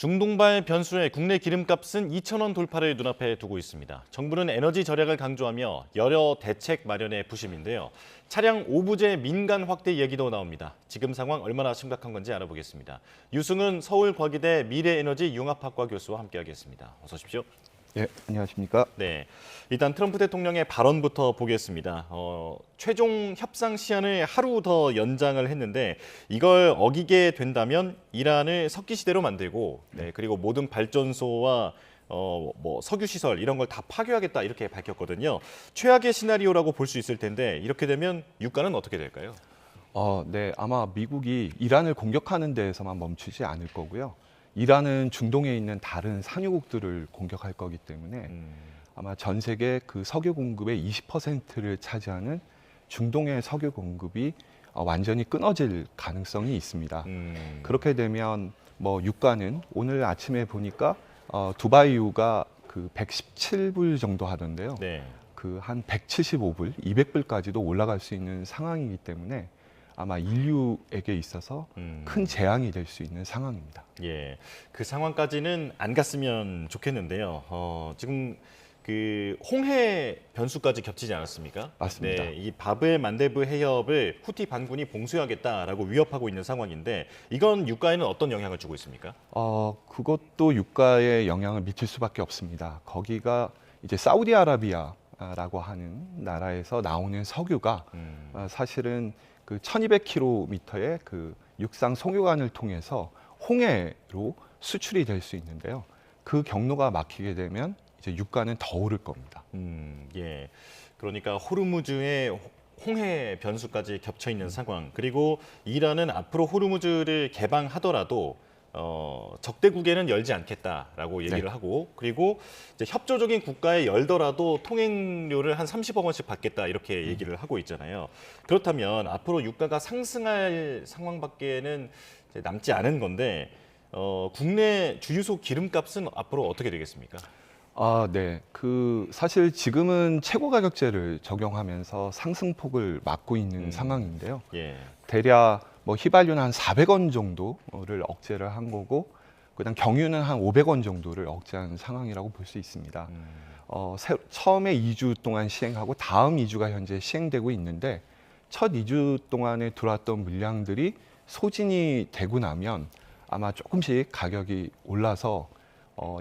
중동발 변수의 국내 기름값은 2,000원 돌파를 눈앞에 두고 있습니다. 정부는 에너지 절약을 강조하며 여러 대책 마련에 부심인데요. 차량 오부제 민간 확대 얘기도 나옵니다. 지금 상황 얼마나 심각한 건지 알아보겠습니다. 유승은 서울과기대 미래에너지융합학과 교수와 함께하겠습니다. 어서 오십시오. 예, 안녕하십니까? 네, 일단 트럼프 대통령의 발언부터 보겠습니다. 최종 협상 시한을 하루 더 연장을 했는데 이걸 어기게 된다면 이란을 석기 시대로 만들고, 그리고 모든 발전소와 석유 시설 이런 걸 다 파괴하겠다 이렇게 밝혔거든요. 최악의 시나리오라고 볼 수 있을 텐데 이렇게 되면 유가는 어떻게 될까요? 네, 아마 미국이 이란을 공격하는 데에서만 멈추지 않을 거고요. 이란은 중동에 있는 다른 산유국들을 공격할 거기 때문에 아마 전 세계 그 석유 공급의 20%를 차지하는 중동의 석유 공급이 완전히 끊어질 가능성이 있습니다. 그렇게 되면 유가는 오늘 아침에 보니까 두바이유가 그 117불 정도 하던데요. 네. 그 한 175불, 200불까지도 올라갈 수 있는 상황이기 때문에 아마 인류에게 있어서 큰 재앙이 될 수 있는 상황입니다. 예, 그 상황까지는 안 갔으면 좋겠는데요. 지금 그 홍해 변수까지 겹치지 않았습니까? 맞습니다. 네, 이 바브엘 만데브 해협을 후티 반군이 봉쇄하겠다라고 위협하고 있는 상황인데 이건 유가에는 어떤 영향을 주고 있습니까? 그것도 유가에 영향을 미칠 수밖에 없습니다. 거기가 이제 사우디아라비아라고 하는 나라에서 나오는 석유가 사실은 그 1200km의 그 육상 송유관을 통해서 홍해로 수출이 될 수 있는데요. 그 경로가 막히게 되면 이제 유가는 더 오를 겁니다. 예. 그러니까 호르무즈의 홍해 변수까지 겹쳐 있는 상황. 그리고 이란은 앞으로 호르무즈를 개방하더라도 적대국에는 열지 않겠다라고 얘기를 하고, 그리고 이제 협조적인 국가에 열더라도 통행료를 한 30억 원씩 받겠다 이렇게 얘기를 하고 있잖아요. 그렇다면 앞으로 유가가 상승할 상황밖에는 이제 남지 않은 건데 국내 주유소 기름값은 앞으로 어떻게 되겠습니까? 네. 그 사실 지금은 최고 가격제를 적용하면서 상승폭을 막고 있는 상황인데요. 예. 대략 휘발유는 한 400원 정도를 억제를 한 거고, 그다음 경유는 한 500원 정도를 억제한 상황이라고 볼 수 있습니다. 처음에 2주 동안 시행하고 다음 2주가 현재 시행되고 있는데 첫 2주 동안에 들어왔던 물량들이 소진이 되고 나면 아마 조금씩 가격이 올라서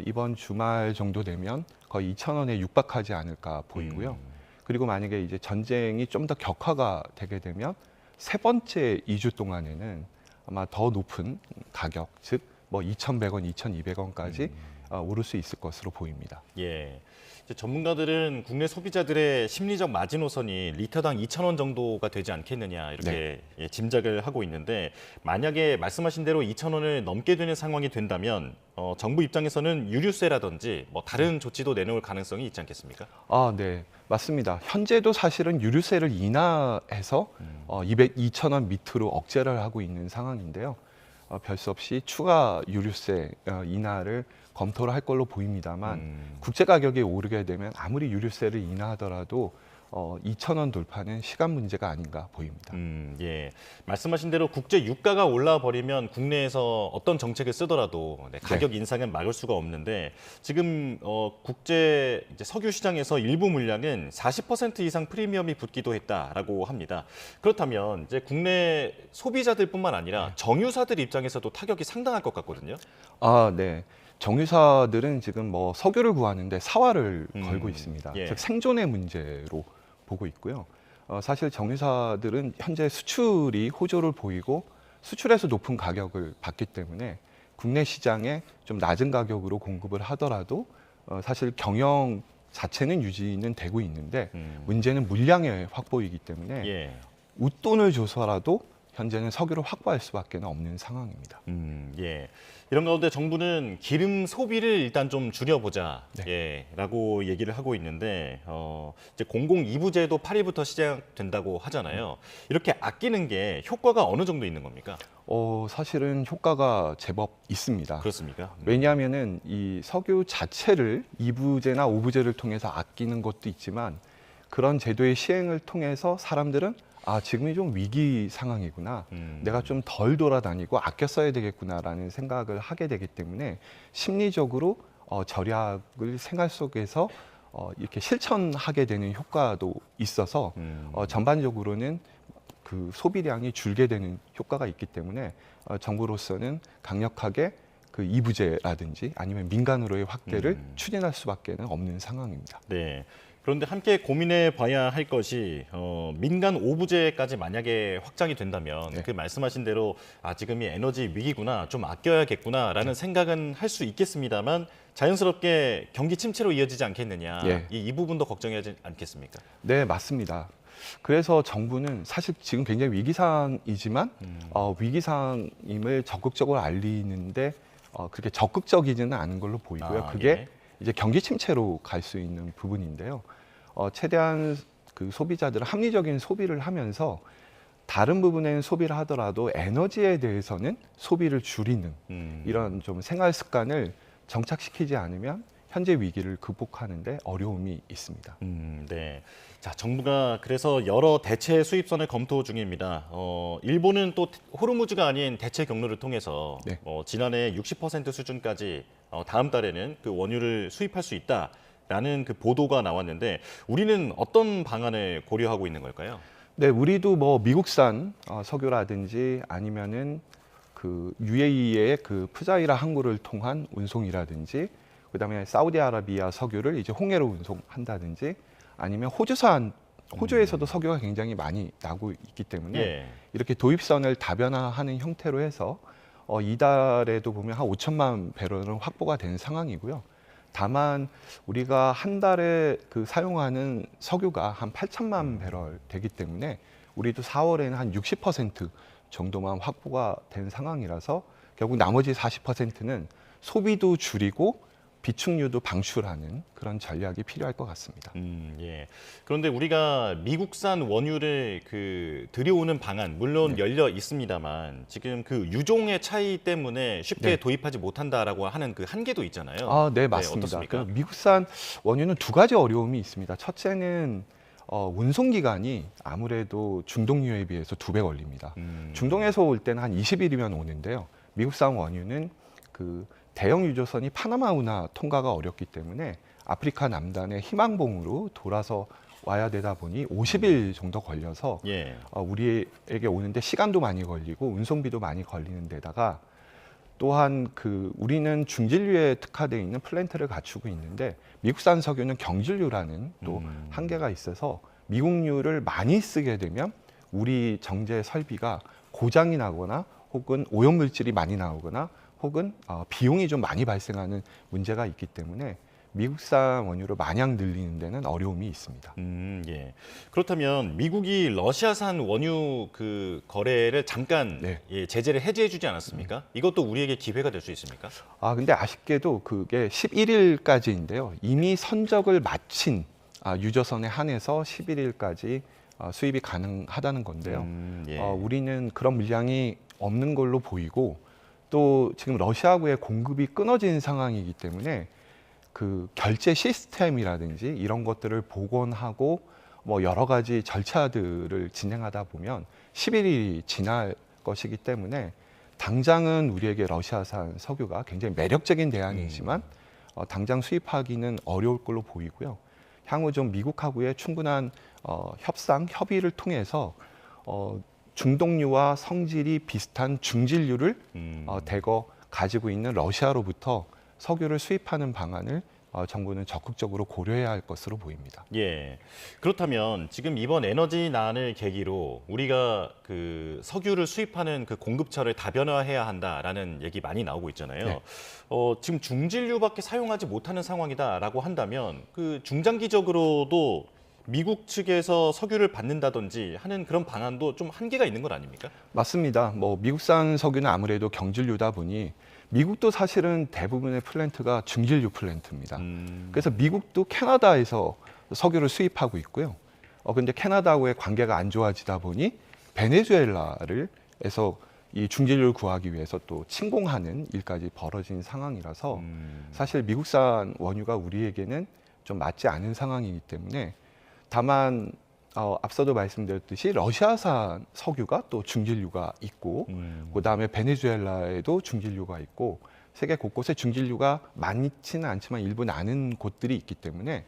이번 주말 정도 되면 거의 2,000원에 육박하지 않을까 보이고요. 그리고 만약에 이제 전쟁이 좀 더 격화가 되게 되면 세 번째 2주 동안에는 아마 더 높은 가격, 즉 2,100원, 2,200원까지 오를 수 있을 것으로 보입니다. 예. 이제 전문가들은 국내 소비자들의 심리적 마지노선이 리터당 2,000원 정도가 되지 않겠느냐 이렇게 짐작을 하고 있는데, 만약에 말씀하신 대로 2,000원을 넘게 되는 상황이 된다면 정부 입장에서는 유류세라든지 다른 조치도 내놓을 가능성이 있지 않겠습니까? 네, 맞습니다. 현재도 사실은 유류세를 인하해서 2,000원 밑으로 억제를 하고 있는 상황인데요. 별 수 없이 추가 유류세 인하를 검토를 할 걸로 보입니다만 국제 가격이 오르게 되면 아무리 유류세를 인하하더라도 2,000원 돌파는 시간 문제가 아닌가 보입니다. 예. 말씀하신 대로 국제 유가가 올라 버리면 국내에서 어떤 정책을 쓰더라도 가격 인상은 막을 수가 없는데, 지금 국제 이제 석유 시장에서 일부 물량은 40% 이상 프리미엄이 붙기도 했다라고 합니다. 그렇다면 이제 국내 소비자들뿐만 아니라 정유사들 입장에서도 타격이 상당할 것 같거든요. 네. 정유사들은 지금 석유를 구하는데 사활을 걸고 있습니다. 예. 즉 생존의 문제로 보고 있고요. 사실 정유사들은 현재 수출이 호조를 보이고 수출에서 높은 가격을 받기 때문에 국내 시장에 좀 낮은 가격으로 공급을 하더라도 사실 경영 자체는 유지는 되고 있는데 문제는 물량의 확보이기 때문에 웃돈을 줘서라도 현재는 석유를 확보할 수밖에 없는 상황입니다. 예. 이런 가운데 정부는 기름 소비를 일단 좀 줄여보자, 라고 얘기를 하고 있는데, 이제 공공이부제도 8일부터 시작된다고 하잖아요. 이렇게 아끼는 게 효과가 어느 정도 있는 겁니까? 사실은 효과가 제법 있습니다. 그렇습니까? 왜냐하면은 이 석유 자체를 이부제나 오부제를 통해서 아끼는 것도 있지만 그런 제도의 시행을 통해서 사람들은 지금이 좀 위기 상황이구나. 내가 좀 덜 돌아다니고 아껴 써야 되겠구나라는 생각을 하게 되기 때문에 심리적으로 절약을 생활 속에서 이렇게 실천하게 되는 효과도 있어서 전반적으로는 그 소비량이 줄게 되는 효과가 있기 때문에 정부로서는 강력하게 그 이부제라든지 아니면 민간으로의 확대를 추진할 수밖에 없는 상황입니다. 네. 그런데 함께 고민해 봐야 할 것이 민간 오부제까지 만약에 확장이 된다면 네. 그 말씀하신 대로 지금이 에너지 위기구나, 좀 아껴야겠구나라는 생각은 할 수 있겠습니다만 자연스럽게 경기 침체로 이어지지 않겠느냐. 예. 이 부분도 걱정하지 않겠습니까? 네, 맞습니다. 그래서 정부는 사실 지금 굉장히 위기상이지만 위기상임을 적극적으로 알리는데 그렇게 적극적이지는 않은 걸로 보이고요. 그게 예. 이제 경기 침체로 갈 수 있는 부분인데요. 최대한 그 소비자들은 합리적인 소비를 하면서 다른 부분에는 소비를 하더라도 에너지에 대해서는 소비를 줄이는 이런 좀 생활 습관을 정착시키지 않으면 현재 위기를 극복하는데 어려움이 있습니다. 네. 자, 정부가 그래서 여러 대체 수입선을 검토 중입니다. 일본은 또 호르무즈가 아닌 대체 경로를 통해서 네. 지난해 60% 수준까지 다음 달에는 그 원유를 수입할 수 있다라는 그 보도가 나왔는데 우리는 어떤 방안을 고려하고 있는 걸까요? 네, 우리도 뭐 미국산 석유라든지 아니면은 그 UAE의 그 푸자이라 항구를 통한 운송이라든지 그다음에 사우디아라비아 석유를 이제 홍해로 운송한다든지 아니면 호주에서도 석유가 굉장히 많이 나고 있기 때문에 예. 이렇게 도입선을 다변화하는 형태로 해서 이달에도 보면 한 5천만 배럴은 확보가 된 상황이고요. 다만 우리가 한 달에 그 사용하는 석유가 한 8천만 배럴 되기 때문에 우리도 4월에는 한 60% 정도만 확보가 된 상황이라서 결국 나머지 40%는 소비도 줄이고 비축유도 방출하는 그런 전략이 필요할 것 같습니다. 예. 그런데 우리가 미국산 원유를 들여오는 방안 물론 열려 있습니다만 지금 그 유종의 차이 때문에 쉽게 네. 도입하지 못한다라고 하는 그 한계도 있잖아요. 네, 맞습니다. 어떻습니까? 그 미국산 원유는 두 가지 어려움이 있습니다. 첫째는 운송 기간이 아무래도 중동유에 비해서 2배 걸립니다. 중동에서 올 때는 한 20일이면 오는데요. 미국산 원유는 그 대형 유조선이 파나마 운하 통과가 어렵기 때문에 아프리카 남단의 희망봉으로 돌아서 와야 되다 보니 50일 정도 걸려서 예. 우리에게 오는데 시간도 많이 걸리고 운송비도 많이 걸리는 데다가 또한 우리는 중진류에 특화되어 있는 플랜트를 갖추고 있는데 미국산 석유는 경질류라는 또 한계가 있어서 미국유를 많이 쓰게 되면 우리 정제 설비가 고장이 나거나 혹은 오염물질이 많이 나오거나 혹은 비용이 좀 많이 발생하는 문제가 있기 때문에 미국산 원유를 마냥 늘리는 데는 어려움이 있습니다. 예. 그렇다면 미국이 러시아산 원유 그 거래를 잠깐 네. 제재를 해제해주지 않았습니까? 이것도 우리에게 기회가 될 수 있습니까? 근데 아쉽게도 그게 11일까지인데요. 이미 선적을 마친 유조선에 한해서 11일까지 수입이 가능하다는 건데요. 예. 우리는 그런 물량이 없는 걸로 보이고 또 지금 러시아하고의 공급이 끊어진 상황이기 때문에 그 결제 시스템이라든지 이런 것들을 복원하고 뭐 여러 가지 절차들을 진행하다 보면 11일이 지날 것이기 때문에 당장은 우리에게 러시아산 석유가 굉장히 매력적인 대안이지만 당장 수입하기는 어려울 걸로 보이고요. 향후 좀 미국하고의 충분한 협상, 협의를 통해서 중동유와 성질이 비슷한 중진류를 대거 가지고 있는 러시아로부터 석유를 수입하는 방안을 정부는 적극적으로 고려해야 할 것으로 보입니다. 예. 그렇다면 지금 이번 에너지난을 계기로 우리가 그 석유를 수입하는 그 공급처를 다변화해야 한다라는 얘기 많이 나오고 있잖아요. 네. 지금 중진류밖에 사용하지 못하는 상황이다라고 한다면 그 중장기적으로도 미국 측에서 석유를 받는다든지 하는 그런 방안도 좀 한계가 있는 건 아닙니까? 맞습니다. 뭐 미국산 석유는 아무래도 경질류다 보니 미국도 사실은 대부분의 플랜트가 중진류 플랜트입니다. 그래서 미국도 캐나다에서 석유를 수입하고 있고요. 근데 캐나다하고의 관계가 안 좋아지다 보니 베네수엘라에서 이 중진류를 구하기 위해서 또 침공하는 일까지 벌어진 상황이라서 사실 미국산 원유가 우리에게는 좀 맞지 않은 상황이기 때문에 다만 앞서도 말씀드렸듯이 러시아산 석유가 또 중진류가 있고 그다음에 베네수엘라에도 중진류가 있고 세계 곳곳에 중진류가 많지는 않지만 일부 나는 곳들이 있기 때문에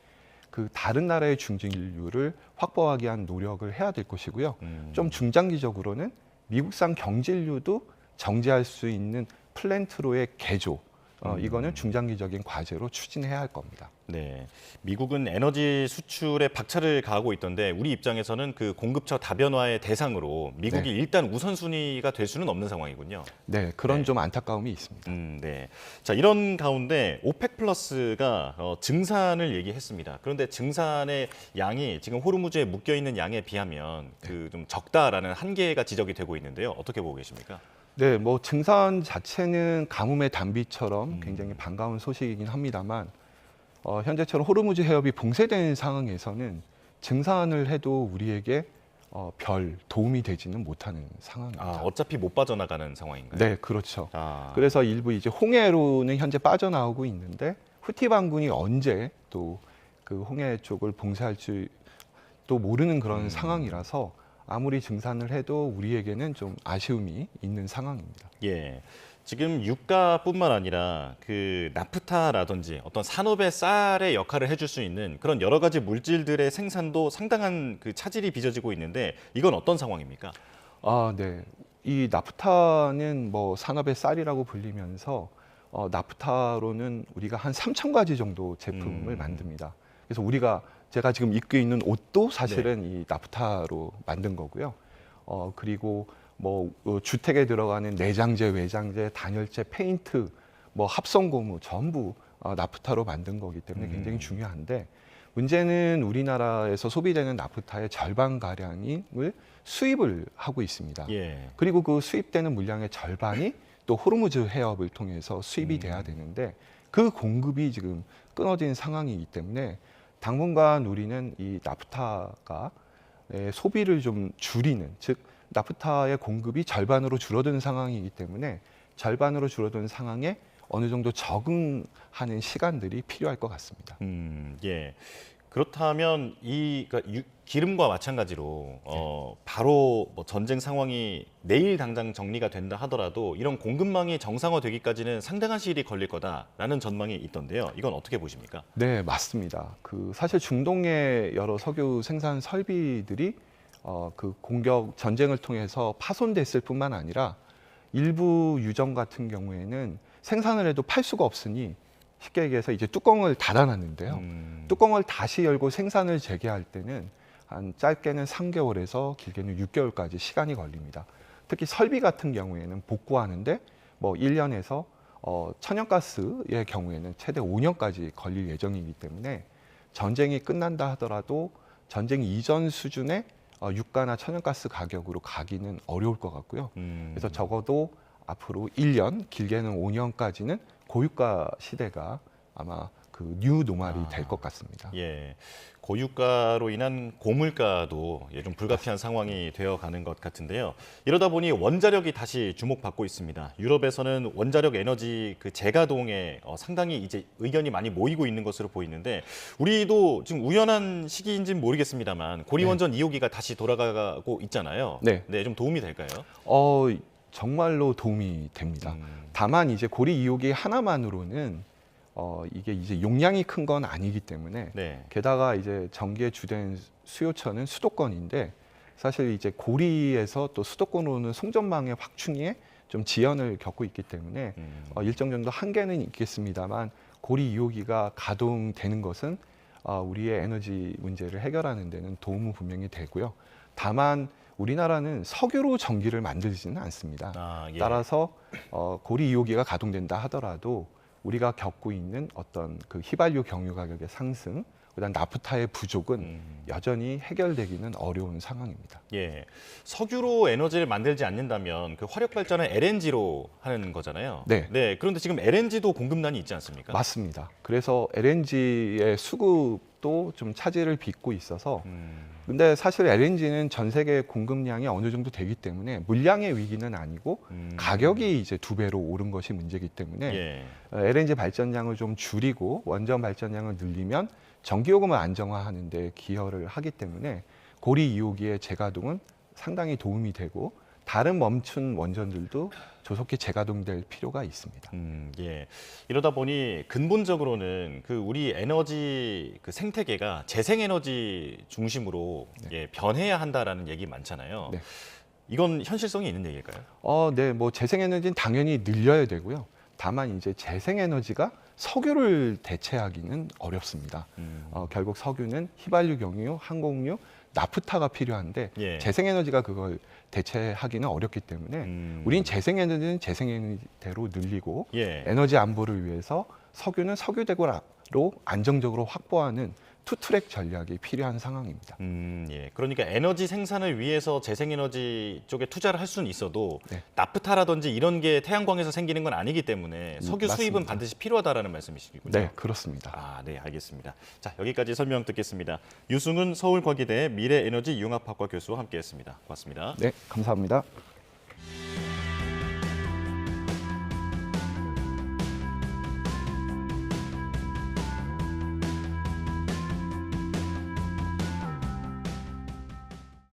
그 다른 나라의 중진류를 확보하기 위한 노력을 해야 될 것이고요. 좀 중장기적으로는 미국산 경진류도 정제할 수 있는 플랜트로의 개조, 이거는 중장기적인 과제로 추진해야 할 겁니다. 네, 미국은 에너지 수출에 박차를 가하고 있던데 우리 입장에서는 그 공급처 다변화의 대상으로 미국이 네. 일단 우선순위가 될 수는 없는 상황이군요. 네, 그런 네. 좀 안타까움이 있습니다. 네. 자, 이런 가운데 오펙 플러스가 증산을 얘기했습니다. 그런데 증산의 양이 지금 호르무즈에 묶여 있는 양에 비하면 그 좀 적다라는 한계가 지적이 되고 있는데요. 어떻게 보고 계십니까? 네, 뭐 증산 자체는 가뭄의 단비처럼 굉장히 반가운 소식이긴 합니다만 현재처럼 호르무즈 해협이 봉쇄된 상황에서는 증산을 해도 우리에게 별 도움이 되지는 못하는 상황입니다. 아, 어차피 못 빠져나가는 상황인가요? 네, 그렇죠. 아, 그래서 일부 이제 홍해로는 현재 빠져나오고 있는데 후티 반군이 언제 또 그 홍해 쪽을 봉쇄할지 또 모르는 그런 상황이라서 아무리 증산을 해도 우리에게는 좀 아쉬움이 있는 상황입니다. 예. 지금 유가뿐만 아니라 그 나프타라든지 어떤 산업의 쌀의 역할을 해줄 수 있는 그런 여러 가지 물질들의 생산도 상당한 그 차질이 빚어지고 있는데 이건 어떤 상황입니까? 아, 네. 이 나프타는 뭐 산업의 쌀이라고 불리면서 나프타로는 우리가 한 3,000가지 정도 제품을 만듭니다. 그래서 제가 지금 입고 있는 옷도 사실은 이 나프타로 만든 거고요. 그리고 뭐 주택에 들어가는 내장재, 외장재, 단열재, 페인트, 뭐 합성고무 전부 나프타로 만든 거기 때문에 굉장히 중요한데 문제는 우리나라에서 소비되는 나프타의 절반 가량을 수입을 하고 있습니다. 예. 그리고 그 수입되는 물량의 절반이 또 호르무즈 해협을 통해서 수입이 돼야 되는데 그 공급이 지금 끊어진 상황이기 때문에 당분간 우리는 이 나프타가 소비를 좀 줄이는, 즉 나프타의 공급이 절반으로 줄어든 상황이기 때문에 절반으로 줄어든 상황에 어느 정도 적응하는 시간들이 필요할 것 같습니다. 예. 그렇다면 그러니까 기름과 마찬가지로 바로 뭐 전쟁 상황이 내일 당장 정리가 된다 하더라도 이런 공급망이 정상화되기까지는 상당한 시일이 걸릴 거다라는 전망이 있던데요. 이건 어떻게 보십니까? 네, 맞습니다. 사실 중동의 여러 석유 생산 설비들이 그 전쟁을 통해서 파손됐을 뿐만 아니라 일부 유정 같은 경우에는 생산을 해도 팔 수가 없으니 쉽게 얘기해서 이제 뚜껑을 닫아놨는데요. 뚜껑을 다시 열고 생산을 재개할 때는 한 짧게는 3개월에서 길게는 6개월까지 시간이 걸립니다. 특히 설비 같은 경우에는 복구하는데 뭐 1년에서 천연가스의 경우에는 최대 5년까지 걸릴 예정이기 때문에 전쟁이 끝난다 하더라도 전쟁 이전 수준의 유가나 천연가스 가격으로 가기는 어려울 것 같고요. 그래서 적어도 앞으로 1년, 길게는 5년까지는 고유가 시대가 아마 그 뉴 노멀이 될 것 같습니다. 예. 고유가로 인한 고물가도 좀 불가피한 상황이 되어가는 것 같은데요. 이러다 보니 원자력이 다시 주목받고 있습니다. 유럽에서는 원자력 에너지 그 재가동에 상당히 이제 의견이 많이 모이고 있는 것으로 보이는데 우리도 지금 우연한 시기인지는 모르겠습니다만 고리원전 2호기가 다시 돌아가고 있잖아요. 네. 네, 좀 도움이 될까요? 정말로 도움이 됩니다. 다만 이제 고리 2호기 하나만으로는 이게 이제 용량이 큰 건 아니기 때문에 네. 게다가 이제 전기의 주된 수요처는 수도권인데 사실 이제 고리에서 또 수도권으로는 송전망의 확충에 좀 지연을 겪고 있기 때문에 일정 정도 한계는 있겠습니다만 고리 2호기가 가동되는 것은 우리의 에너지 문제를 해결하는 데는 도움은 분명히 되고요. 다만 우리나라는 석유로 전기를 만들지는 않습니다. 예. 따라서 고리 2호기가 가동된다 하더라도 우리가 겪고 있는 어떤 그 휘발유 경유 가격의 상승, 그다음 나프타의 부족은 여전히 해결되기는 어려운 상황입니다. 예, 석유로 에너지를 만들지 않는다면 그 화력 발전은 LNG로 하는 거잖아요. 네. 네. 그런데 지금 LNG도 공급난이 있지 않습니까? 맞습니다. 그래서 LNG의 수급도 좀 차질을 빚고 있어서 근데 사실 LNG는 전 세계 공급량이 어느 정도 되기 때문에 물량의 위기는 아니고 가격이 이제 2배로 오른 것이 문제이기 때문에 예. LNG 발전량을 좀 줄이고 원전 발전량을 늘리면 전기요금을 안정화하는 데 기여를 하기 때문에 고리 2호기의 재가동은 상당히 도움이 되고 다른 멈춘 원전들도 조속히 재가동될 필요가 있습니다. 예. 이러다 보니 근본적으로는 그 우리 에너지 그 생태계가 재생에너지 중심으로 예, 변해야 한다라는 얘기 많잖아요. 네. 이건 현실성이 있는 얘기일까요? 네, 뭐 재생에너지는 당연히 늘려야 되고요. 다만 이제 재생에너지가 석유를 대체하기는 어렵습니다. 결국 석유는 휘발유, 경유, 항공유, 나프타가 필요한데 예. 재생에너지가 그걸 대체하기는 어렵기 때문에 우린 재생에너지는 재생에너지대로 늘리고 예. 에너지 안보를 위해서 석유는 석유대고로 안정적으로 확보하는 투트랙 전략이 필요한 상황입니다. 예. 그러니까 에너지 생산을 위해서 재생에너지 쪽에 투자를 할 수는 있어도 네. 나프타라든지 이런 게 태양광에서 생기는 건 아니기 때문에 석유 수입은 맞습니다. 반드시 필요하다라는 말씀이시군요. 네, 그렇습니다. 아, 네, 알겠습니다. 자, 여기까지 설명 듣겠습니다. 유승은 서울과기대 미래에너지융합학과 교수와 함께했습니다. 고맙습니다. 네, 감사합니다.